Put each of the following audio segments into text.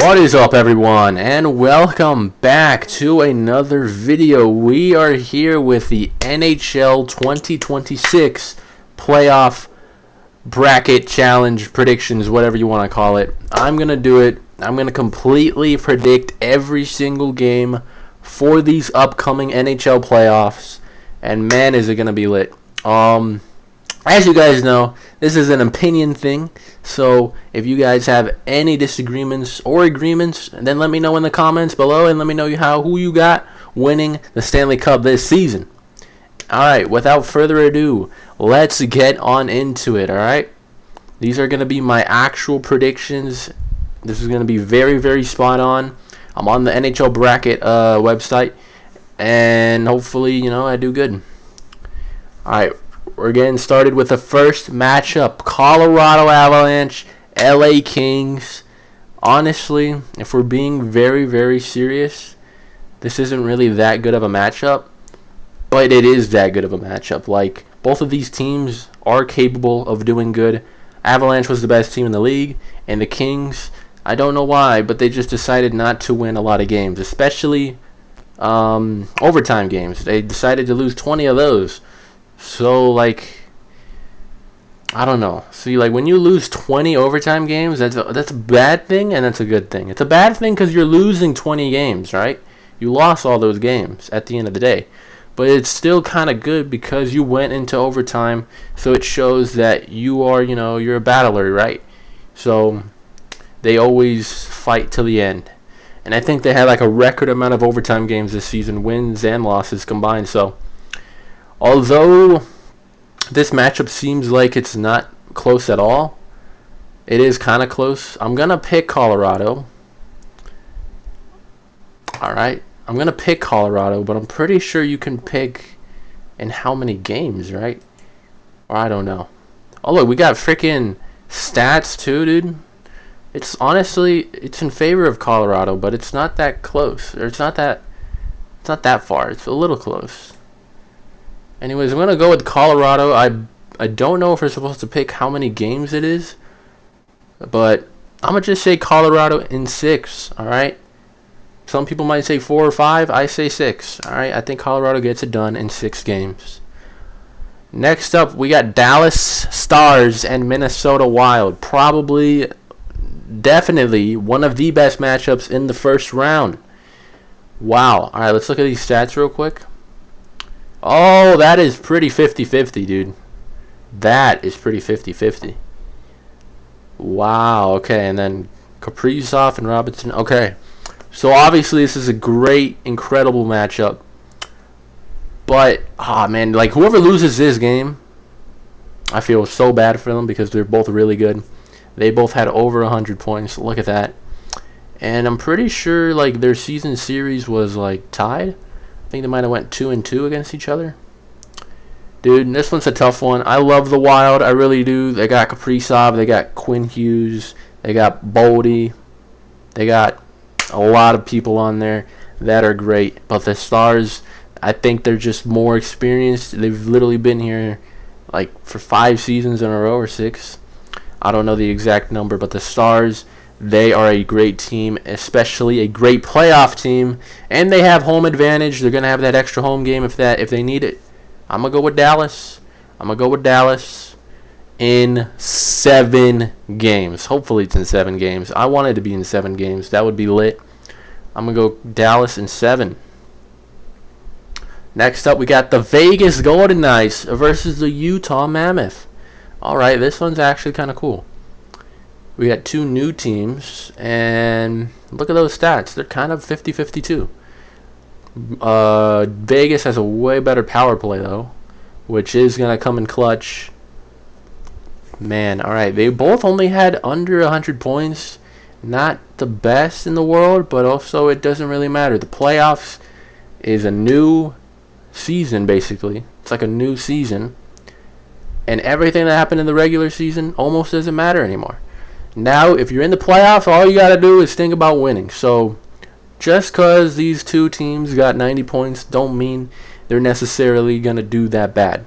What is up, everyone, and welcome back to another video. We are here with the NHL 2026 playoff bracket challenge predictions, whatever you want to call it. I'm going to do it. I'm going to completely predict every single game for these upcoming NHL playoffs, and man, is it going to be lit. As you guys know, this is an opinion thing, so if you guys have any disagreements or agreements, then let me know in the comments below and let me know who you got winning the Stanley Cup this season. Alright, without further ado, let's get on into it, alright? These are going to be my actual predictions. This is going to be very, very spot on. I'm on the NHL bracket website, and hopefully, I do good. Alright. We're getting started with the first matchup. Colorado Avalanche, LA Kings. Honestly, if we're being very, very serious, this isn't really that good of a matchup. But it is that good of a matchup. Like, both of these teams are capable of doing good. Avalanche was the best team in the league. And the Kings, I don't know why, but they just decided not to win a lot of games. Especially overtime games. They decided to lose 20 of those. So, like, I don't know. See, like, when you lose 20 overtime games, that's a bad thing and that's a good thing. It's a bad thing because you're losing 20 games, right? You lost all those games at the end of the day. But it's still kind of good because you went into overtime, so it shows that you are, you're a battler, right? So, they always fight till the end. And I think they had, like, a record amount of overtime games this season, wins and losses combined, so... Although this matchup seems like it's not close at all, it is kind of close. I'm going to pick Colorado. Alright, I'm going to pick Colorado, but I'm pretty sure you can pick in how many games, right? Or I don't know. Oh, look, we got freaking stats too, dude. It's honestly, it's in favor of Colorado, but it's not that close. Or it's not that far. It's a little close. Anyways, I'm going to go with Colorado. I don't know if we're supposed to pick how many games it is, but I'm going to just say Colorado in 6, alright? Some people might say 4 or 5. I say 6, alright? I think Colorado gets it done in 6 games. Next up, we got Dallas Stars and Minnesota Wild. Probably, definitely, one of the best matchups in the first round. Wow. Alright, let's look at these stats real quick. Oh, that is pretty 50-50, dude. That is pretty 50-50. Wow, okay, and then Kaprizov and Robinson. Okay, so obviously this is a great, incredible matchup. But, man, like, whoever loses this game, I feel so bad for them because they're both really good. They both had over 100 points. Look at that. And I'm pretty sure, like, their season series was, like, tied. I think they might have went 2-2 against each other. Dude, this one's a tough one. I love the Wild. I really do. They got Kaprizov. They got Quinn Hughes. They got Boldy. They got a lot of people on there that are great. But the Stars, I think they're just more experienced. They've literally been here like for 5 seasons in a row or 6. I don't know the exact number, but the Stars, they are a great team, especially a great playoff team, and they have home advantage. They're going to have that extra home game if they need it. I'm going to go with Dallas. I'm going to go with Dallas in 7 games. Hopefully it's in 7 games. I want it to be in 7 games. That would be lit. I'm going to go Dallas in 7. Next up, we got the Vegas Golden Knights versus the Utah Mammoth. Alright, this one's actually kind of cool. We got 2 new teams, and look at those stats. They're kind of 50-50 too. Vegas has a way better power play, though, which is going to come in clutch. Man, alright. They both only had under 100 points. Not the best in the world, but also it doesn't really matter. The playoffs is a new season, basically. It's like a new season. And everything that happened in the regular season almost doesn't matter anymore. Now, if you're in the playoffs, all you got to do is think about winning. So, just because these 2 teams got 90 points don't mean they're necessarily going to do that bad.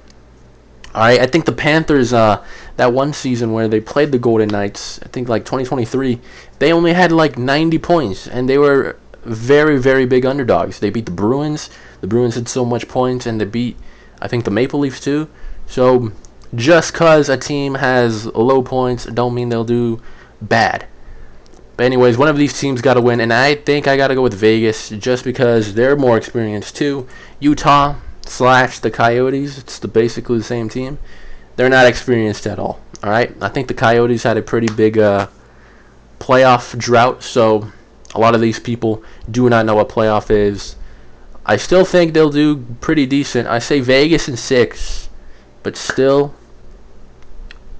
All right, I think the Panthers, that one season where they played the Golden Knights, I think like 2023, they only had like 90 points, and they were very, very big underdogs. They beat the Bruins. The Bruins had so much points, and they beat, I think, the Maple Leafs too. So just because a team has low points don't mean they'll do bad. But anyways, one of these teams got to win, and I think I got to go with Vegas just because they're more experienced too. Utah / the Coyotes, it's basically the same team. They're not experienced at all. All right, I think the Coyotes had a pretty big playoff drought, so a lot of these people do not know what playoff is. I still think they'll do pretty decent. I say Vegas in 6, but still,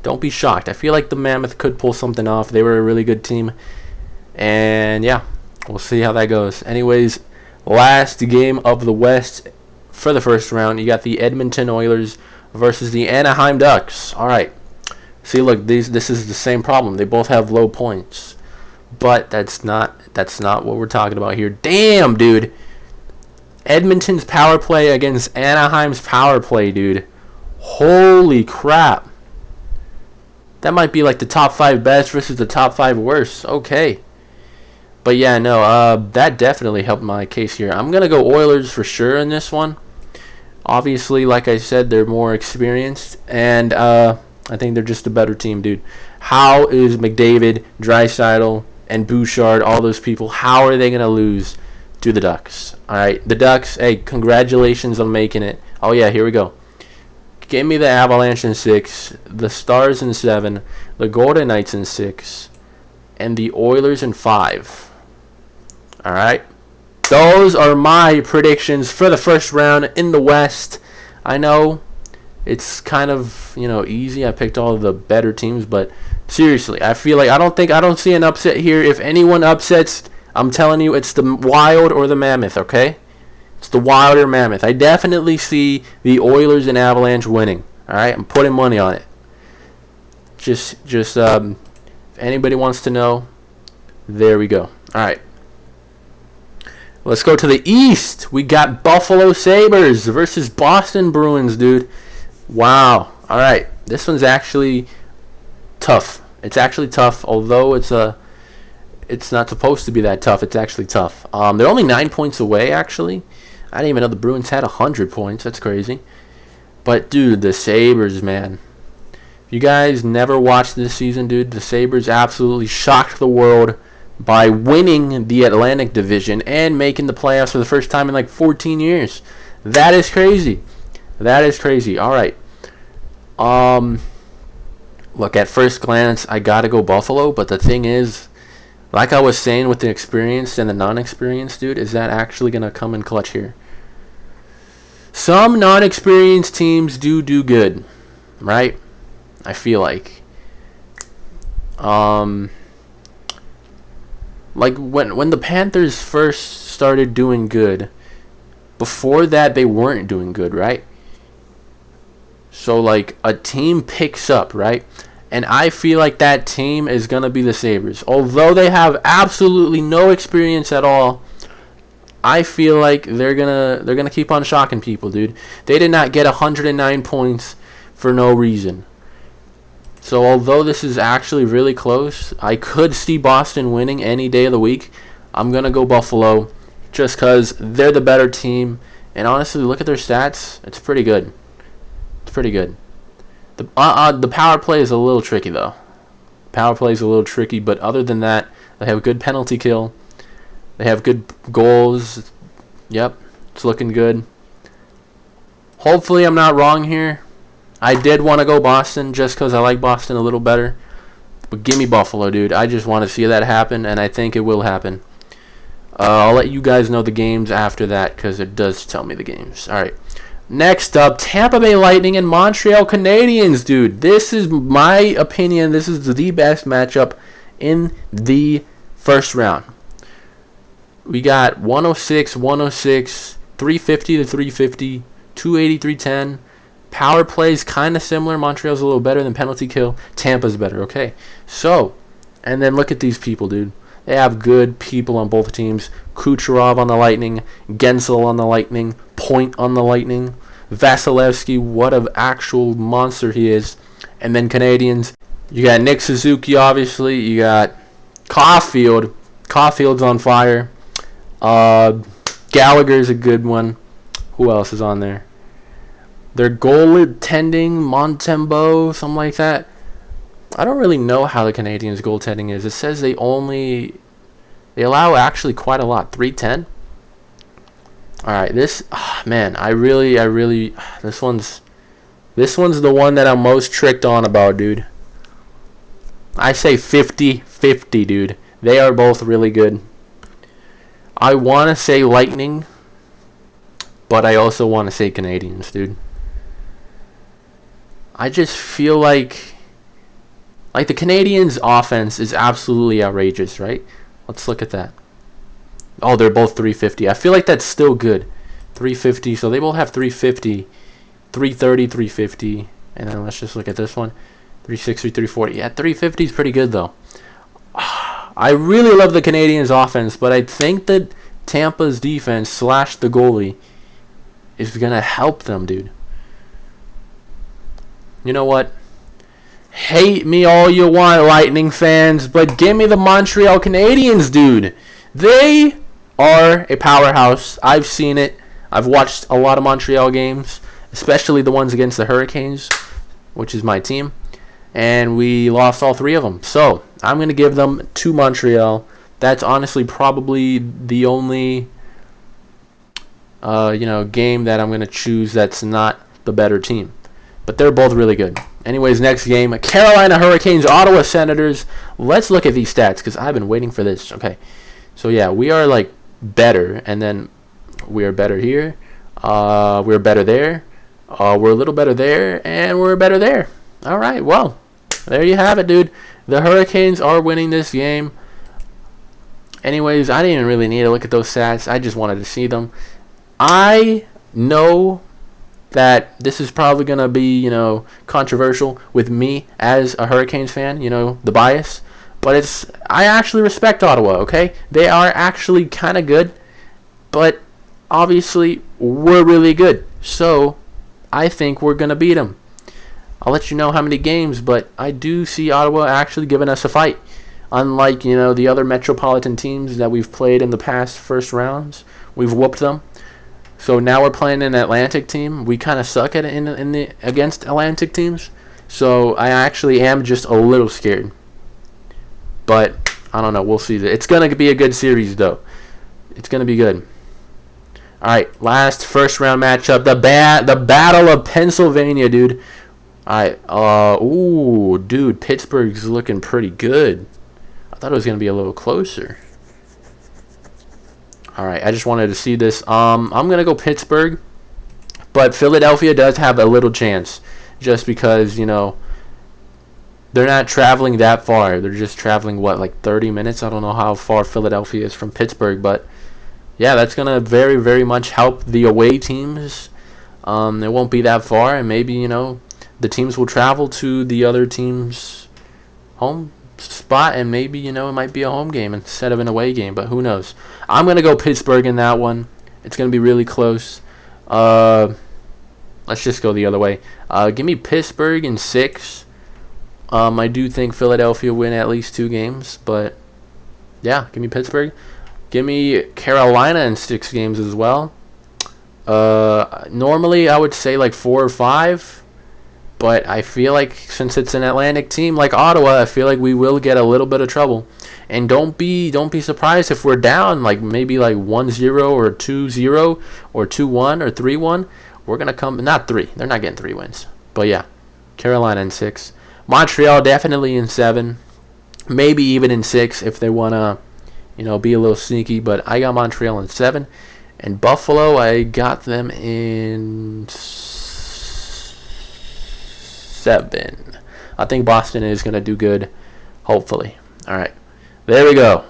don't be shocked. I feel like the Mammoth could pull something off. They were a really good team. And yeah, we'll see how that goes. Anyways, last game of the West for the first round, you got the Edmonton Oilers versus the Anaheim Ducks. All right. See, look, this is the same problem. They both have low points. But that's not what we're talking about here. Damn, dude. Edmonton's power play against Anaheim's power play, dude. Holy crap. That might be like the top 5 best versus the top 5 worst. Okay. But yeah, no, that definitely helped my case here. I'm going to go Oilers for sure in this one. Obviously, like I said, they're more experienced. And I think they're just a better team, dude. How is McDavid, Draisaitl, and Bouchard, all those people, how are they going to lose to the Ducks? All right, the Ducks, hey, congratulations on making it. Oh, yeah, here we go. Give me the Avalanche in 6, the Stars in 7, the Golden Knights in 6, and the Oilers in 5. All right, those are my predictions for the first round in the West. I know it's kind of, easy. I picked all of the better teams, but seriously, I feel like I don't see an upset here. If anyone upsets, I'm telling you, it's the Wild or the Mammoth, okay? It's the Wild or Mammoth. I definitely see the Oilers and Avalanche winning. All right, I'm putting money on it. Just if anybody wants to know, there we go. All right. Let's go to the East. We got Buffalo Sabres versus Boston Bruins, dude. Wow. All right. This one's actually tough. It's actually tough, although it's not supposed to be that tough. It's actually tough. They're only 9 points away, actually. I didn't even know the Bruins had 100 points. That's crazy. But, dude, the Sabres, man. If you guys never watched this season, dude, the Sabres absolutely shocked the world by winning the Atlantic Division and making the playoffs for the first time in like 14 years. That is crazy. That is crazy. All right. Look, at first glance, I got to go Buffalo, but the thing is, like I was saying with the experienced and the non-experienced, dude, is that actually going to come in clutch here? Some non-experienced teams do good, right? I feel like. Like when the Panthers first started doing good, before that they weren't doing good, right? So like a team picks up, right? And I feel like that team is going to be the Sabres. Although they have absolutely no experience at all, I feel like they're gonna keep on shocking people, dude. They did not get 109 points for no reason. So although this is actually really close, I could see Boston winning any day of the week. I'm going to go Buffalo just because they're the better team. And honestly, look at their stats. It's pretty good. It's pretty good. The power play is a little tricky, though. Power play is a little tricky, but other than that, they have good penalty kill. They have good goals. Yep, it's looking good. Hopefully I'm not wrong here. I did want to go Boston just because I like Boston a little better. But give me Buffalo, dude. I just want to see that happen, and I think it will happen. I'll let you guys know the games after that because it does tell me the games. All right. Next up, Tampa Bay Lightning and Montreal Canadiens, dude. This is my opinion. This is the best matchup in the first round. We got 106, 106, 350 to 350, 280, 310. Power plays kind of similar. Montreal's a little better than penalty kill. Tampa's better, okay? So, and then look at these people, dude. They have good people on both teams. Kucherov on the Lightning, Gensel on the Lightning, Point on the Lightning. Vasilevsky, what an actual monster he is. And then Canadians, you got Nick Suzuki, obviously. You got Caulfield. Caulfield's on fire. Gallagher's a good one. Who else is on there? Their goaltending, Montembeault, something like that. I don't really know how the Canadians' goaltending is. It says they allow actually quite a lot. 310. All right, this man, I really this one's the one that I'm most tricked on about, dude. I say 50-50, dude. They are both really good. I want to say Lightning, but I also want to say Canadians, dude. I just feel like the Canadians' offense is absolutely outrageous, right? Let's look at that. Oh, they're both 350. I feel like that's still good. 350, so they both have 350, 330, 350. And then let's just look at this one. 360, 340. Yeah, 350 is pretty good, though. I really love the Canadians' offense, but I think that Tampa's defense / the goalie is going to help them, dude. You know what? Hate me all you want, Lightning fans, but give me the Montreal Canadiens, dude. They are a powerhouse. I've seen it. I've watched a lot of Montreal games, especially the ones against the Hurricanes, which is my team. And we lost all 3 of them. So I'm going to give them to Montreal. That's honestly probably the only game that I'm going to choose that's not the better team. But they're both really good. Anyways, next game, Carolina Hurricanes, Ottawa Senators. Let's look at these stats because I've been waiting for this. Okay, so yeah, we are like better, and then we are better here. We're better there. We're a little better there, and we're better there. All right, well, there you have it, dude. The Hurricanes are winning this game. Anyways, I didn't even really need to look at those stats. I just wanted to see them. I know that this is probably going to be, controversial with me as a Hurricanes fan, the bias. But I actually respect Ottawa, okay? They are actually kind of good, but obviously we're really good. So I think we're going to beat them. I'll let you know how many games, but I do see Ottawa actually giving us a fight. Unlike, the other metropolitan teams that we've played in the past first rounds, we've whooped them. So now we're playing an Atlantic team. We kind of suck at it against Atlantic teams. So I actually am just a little scared. But I don't know. We'll see. It's going to be a good series, though. It's going to be good. All right, last first round matchup. The Battle of Pennsylvania, dude. All right. Ooh, dude. Pittsburgh's looking pretty good. I thought it was going to be a little closer. All right, I just wanted to see this. I'm going to go Pittsburgh, but Philadelphia does have a little chance just because, they're not traveling that far. They're just traveling, like 30 minutes? I don't know how far Philadelphia is from Pittsburgh, but yeah, that's going to very, very much help the away teams. It won't be that far, and maybe, the teams will travel to the other team's home spot, and maybe, it might be a home game instead of an away game, but who knows. I'm going to go Pittsburgh in that one. It's going to be really close. Let's just go the other way. Give me Pittsburgh in 6. I do think Philadelphia win at least 2 games, but yeah, give me Pittsburgh. Give me Carolina in 6 games as well. Normally I would say like 4 or 5. But I feel like since it's an Atlantic team like Ottawa, I feel like we will get a little bit of trouble. And don't be surprised if we're down like maybe like 1-0 or 2-0 or 2-1 or 3-1. We're going to come, not 3. They're not getting 3 wins. But yeah, Carolina in 6. Montreal definitely in 7. Maybe even in 6 if they want to, be a little sneaky. But I got Montreal in 7. And Buffalo, I got them in 7. I think Boston is going to do good, hopefully. All right, there we go.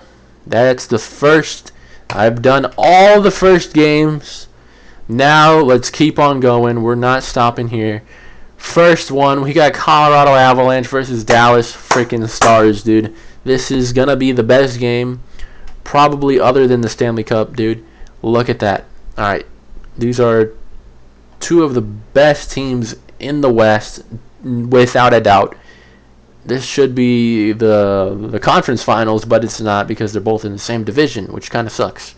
That's the first. I've done all the first games. Now let's keep on going. We're not stopping here. First one, we got Colorado Avalanche versus Dallas freaking Stars, dude. This is going to be the best game, probably other than the Stanley Cup, dude. Look at that. All right, these are two of the best teams in the West, without a doubt. This should be the conference finals, but it's not because they're both in the same division, which kind of sucks.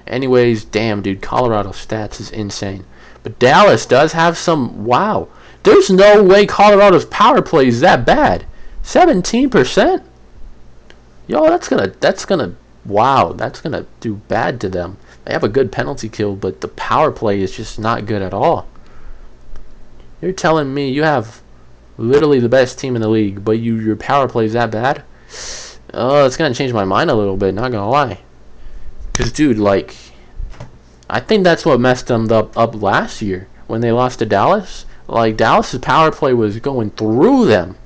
Anyways, damn, dude, Colorado stats is insane. But Dallas does have some, wow. There's no way Colorado's power play is that bad. 17%? Yo, that's gonna do bad to them. They have a good penalty kill, but the power play is just not good at all. You're telling me you have literally the best team in the league, but your power play is that bad? Oh, it's gonna change my mind a little bit, not gonna lie. Cause dude, like, I think that's what messed them up last year when they lost to Dallas. Like, Dallas's power play was going through them.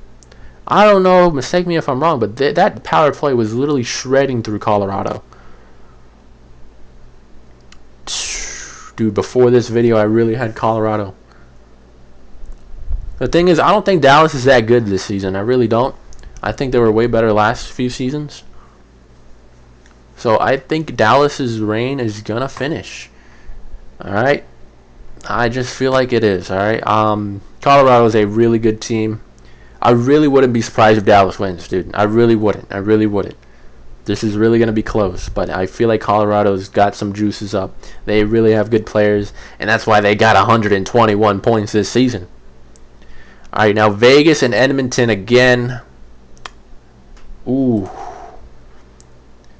I don't know, mistake me if I'm wrong, but that power play was literally shredding through Colorado. Dude, before this video, I really had Colorado. The thing is, I don't think Dallas is that good this season. I really don't. I think they were way better last few seasons. So I think Dallas's reign is gonna finish. All right, I just feel like it is. All right, Colorado is a really good team. I really wouldn't be surprised if Dallas wins, dude. I really wouldn't. I really wouldn't. This is really gonna be close, but I feel like Colorado's got some juices up. They really have good players, and that's why they got 121 points this season. All right, now Vegas and Edmonton again. Ooh.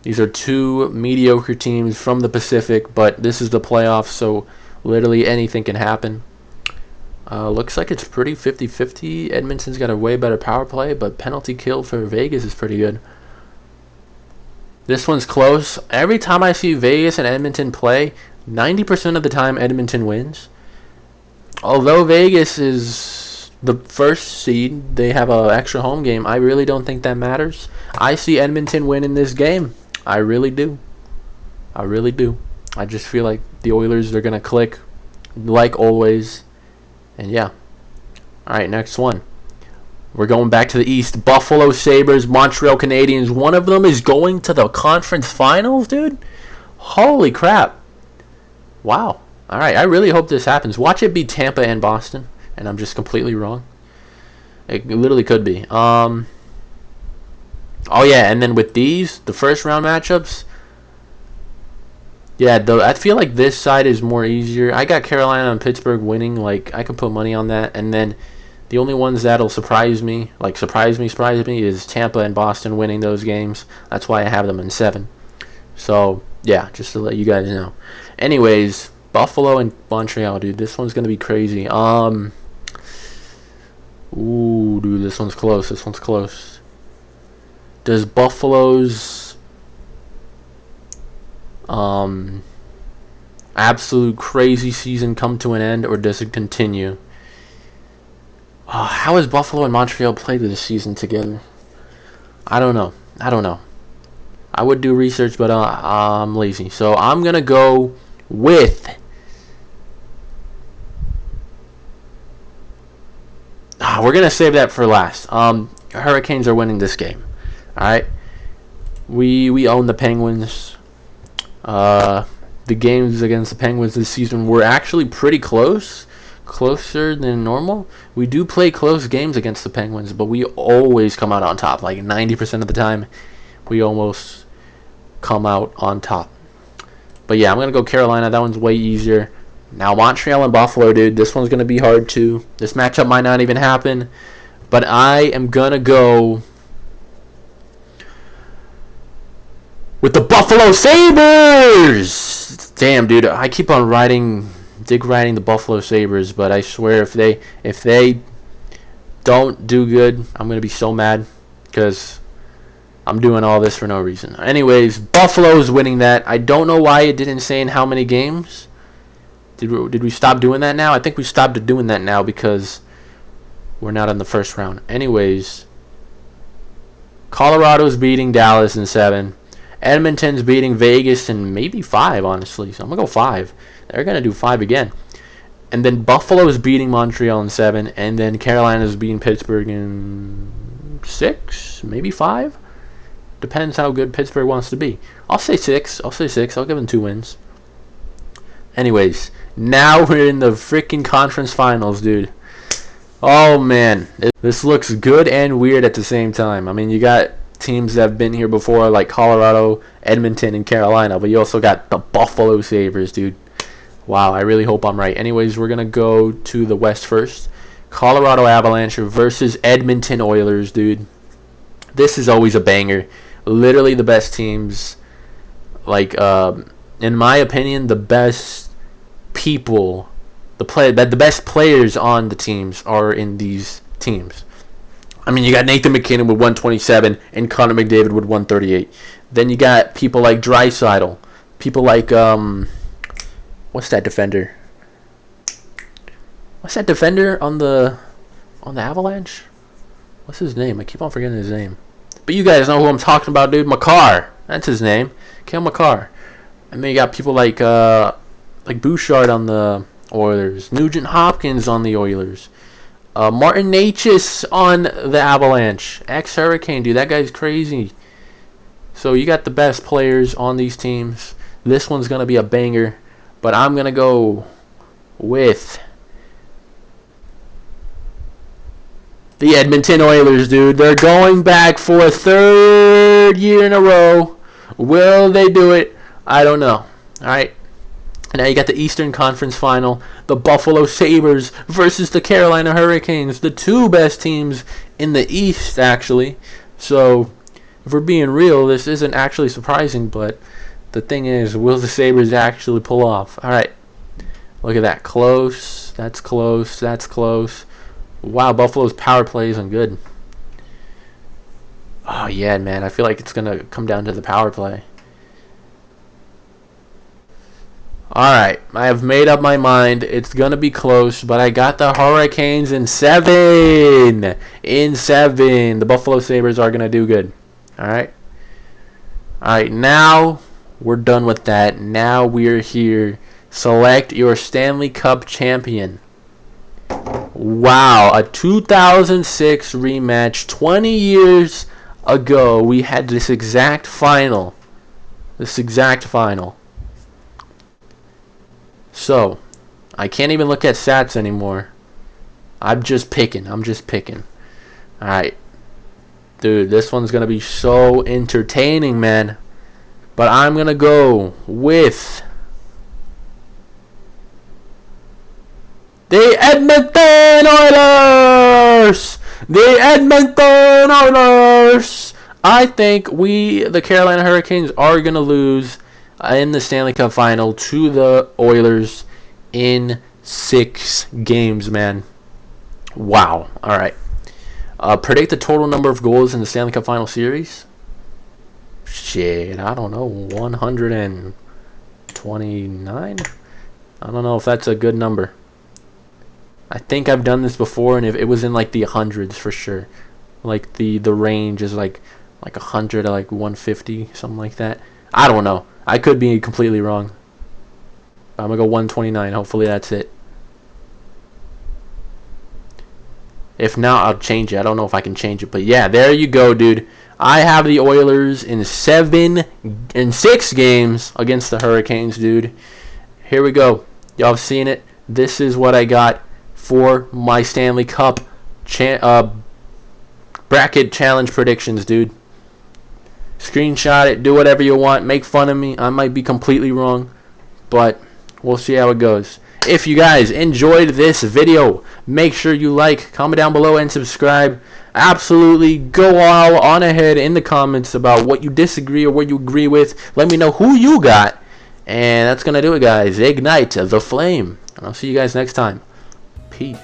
These are two mediocre teams from the Pacific, but this is the playoffs, so literally anything can happen. Looks like it's pretty 50-50. Edmonton's got a way better power play, but penalty kill for Vegas is pretty good. This one's close. Every time I see Vegas and Edmonton play, 90% of the time Edmonton wins. Although Vegas is the first seed, they have an extra home game. I really don't think that matters. I see Edmonton winning this game. I really do. I really do. I just feel like the Oilers are going to click like always. And yeah. Alright, next one. We're going back to the East. Buffalo Sabres, Montreal Canadiens. One of them is going to the conference finals, dude. Holy crap. Wow. Alright, I really hope this happens. Watch it be Tampa and Boston. And I'm just completely wrong. It literally could be. Oh yeah, and then with these, the first round matchups, yeah, I feel like this side is more easier. I got Carolina and Pittsburgh winning. Like, I can put money on that. And then the only ones that'll surprise me, is Tampa and Boston winning those games. That's why I have them in 7. So yeah, just to let you guys know. Anyways, Buffalo and Montreal, dude, this one's gonna be crazy. Ooh, dude, this one's close. This one's close. Does Buffalo's absolute crazy season come to an end, or does it continue? How has Buffalo and Montreal played this season together? I don't know. I would do research, but I'm lazy. So I'm going to go with... we're going to save that for last. Hurricanes are winning this game. Alright? We own the Penguins. The games against the Penguins this season were actually pretty close. Closer than normal. We do play close games against the Penguins, but we always come out on top. Like 90% of the time, we almost come out on top. But yeah, I'm going to go Carolina. That one's way easier. Now Montreal and Buffalo, dude. This one's going to be hard too. This matchup might not even happen. But I am going to go with the Buffalo Sabres! Damn, dude. I keep on dick riding the Buffalo Sabres, but I swear if they don't do good, I'm going to be so mad because I'm doing all this for no reason. Anyways, Buffalo's winning that. I don't know why it didn't say in how many games. Did we stop doing that now? I think we stopped doing that now because we're not in the first round. Anyways, Colorado's beating Dallas in 7. Edmonton's beating Vegas in maybe 5, honestly. So I'm going to go 5. They're going to do 5 again. And then Buffalo's beating Montreal in 7. And then Carolina's beating Pittsburgh in 6, maybe 5. Depends how good Pittsburgh wants to be. I'll say 6. I'll give them 2 wins. Anyways, Now we're in the freaking conference finals, dude. Oh man, this looks good and weird at the same time. I mean, you got teams that have been here before, like Colorado, Edmonton, and Carolina, but you also got the Buffalo Sabres, dude. Wow, I really hope I'm right. Anyways, we're gonna go to the West first. Colorado Avalanche versus Edmonton Oilers, dude. This is always a banger. Literally the best teams. Like, in my opinion, the best people, the best players on the teams are in these teams. I mean, you got Nathan McKinnon with 127 and Connor McDavid with 138. Then you got people like Draisaitl, people like what's that defender? What's that defender on the Avalanche? What's his name? I keep on forgetting his name. But you guys know who I'm talking about, dude. Makar. That's his name. Kale Makar. And then you got people like Bouchard on the Oilers, Nugent Hopkins on the Oilers, Martin Necas on the Avalanche, ex-Hurricane, dude. That guy's crazy. So you got the best players on these teams. This one's gonna be a banger, but I'm gonna go with the Edmonton Oilers, dude. They're going back for a third year in a row. Will they do it? I don't know. All right. Now you got the Eastern Conference Final, the Buffalo Sabres versus the Carolina Hurricanes, the two best teams in the East, actually. So, if we're being real, this isn't actually surprising, but the thing is, will the Sabres actually pull off? All right. Look at that. Close. That's close. That's close. Wow, Buffalo's power play isn't good. Oh, yeah, man. I feel like it's going to come down to the power play. Alright, I have made up my mind. It's going to be close, but I got the Hurricanes in 7. In 7. The Buffalo Sabres are going to do good. Alright? Alright, now we're done with that. Now we're here. Select your Stanley Cup champion. Wow, a 2006 rematch. 20 years ago, we had this exact final. So, I can't even look at stats anymore. I'm just picking. Alright. Dude, this one's going to be so entertaining, man. But I'm going to go with the Edmonton Oilers! The Edmonton Oilers! I think the Carolina Hurricanes, are going to lose in the Stanley Cup Final to the Oilers in 6 games, man. Wow. All right. Predict the total number of goals in the Stanley Cup Final Series. Shit, I don't know. 129? I don't know if that's a good number. I think I've done this before, and if it was in like the hundreds for sure. Like the range is like 100 to like 150, something like that. I don't know. I could be completely wrong. I'm going to go 129. Hopefully that's it. If not, I'll change it. I don't know if I can change it. But yeah, there you go, dude. I have the Oilers in 6 games against the Hurricanes, dude. Here we go. Y'all have seen it. This is what I got for my Stanley Cup bracket challenge predictions, dude. Screenshot it, do whatever you want, make fun of me. I might be completely wrong, but we'll see how it goes. If you guys enjoyed this video, make sure you like, comment down below, and subscribe. Absolutely go all on ahead in the comments about what you disagree or what you agree with. Let me know who you got. And that's going to do it, guys. Ignite the flame. And I'll see you guys next time. Peace.